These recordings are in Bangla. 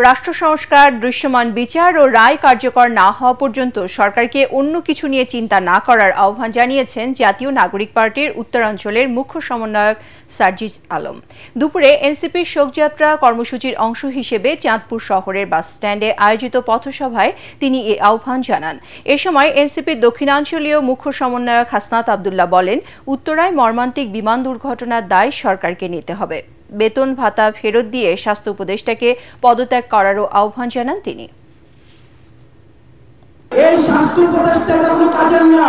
রাষ্ট্র সংস্কার, দৃশ্যমান বিচার ও রায় কার্যকর না হওয়া পর্যন্ত সরকারকে অন্য কিছু নিয়ে চিন্তা না করার আহ্বান জানিয়েছেন জাতীয় নাগরিক পার্টির উত্তরাঞ্চলের মুখ্য সমন্বয়ক সার্জিস আলম। দুপুরে এনসিপির শোকযাত্রা কর্মসূচির অংশ হিসেবে চাঁদপুর শহরের বাসস্ট্যান্ডে আয়োজিত পথসভায় তিনি এ আহ্বান জানান। এ সময় এনসিপির দক্ষিণাঞ্চলীয় মুখ্য সমন্বয়ক হাসনাত আবদুল্লাহ বলেন, উত্তরায় মর্মান্তিক বিমান দুর্ঘটনার দায় সরকারকে নিতে হবে। বেতন ভাতা ফেরত দিয়ে স্বাস্থ্য উপদেষ্টাকে পদত্যাগ করারও আহ্বান জানান তিনি। এই স্বাস্থ্য উপদেষ্টাটা কোনো কাজের না,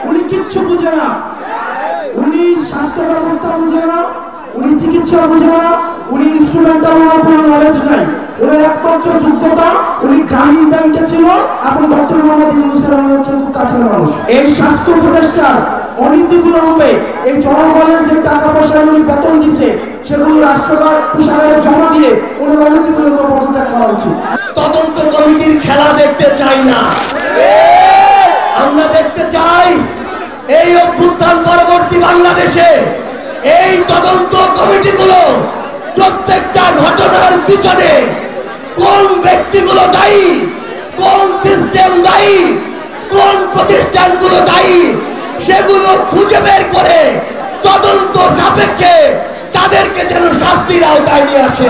উনি কিচ্ছু বুঝে না, উনি স্বাস্থ্য ব্যবস্থা বুঝে না, উনি চিকিৎসা বুঝে না, উনি ইনস্ট্রুমেন্টাল কোনো নলেজ নাই। ওনার একমাত্র যোগ্যতা উনি গ্রামীণ ব্যাংকে ছিল এবং ডক্টর মোহাম্মদ ইউনূসের হচ্ছেন খুব কাছের মানুষ। এই স্বাস্থ্য উপদেষ্টার অনীতিবিলম্বে এই জনগণের যে টাকা পয়সা উনি বেতন দিছে সেগুলো রাষ্ট্রকার কোষাগারে জমা দিয়ে ওনার অনীতিবিলম্বে পদত্যাগ করা উচিত। তদন্ত কমিটির খেলা দেখতে চাই না, আমরা দেখতে চাই এই অভ্যুত্থান পরবর্তী বাংলাদেশে এই তদন্ত কমিটিগুলো প্রত্যেকটা ঘটনার পিছনে কোন ব্যক্তিগুলো দায়ী, কোন সিস্টেম দায়ী, কোন প্রতিষ্ঠানগুলো দায়ী সেগুলো খুঁজে বের করে তদন্ত সাপেক্ষে তাদেরকে যেন শাস্তির আওতায় নিয়ে আসে।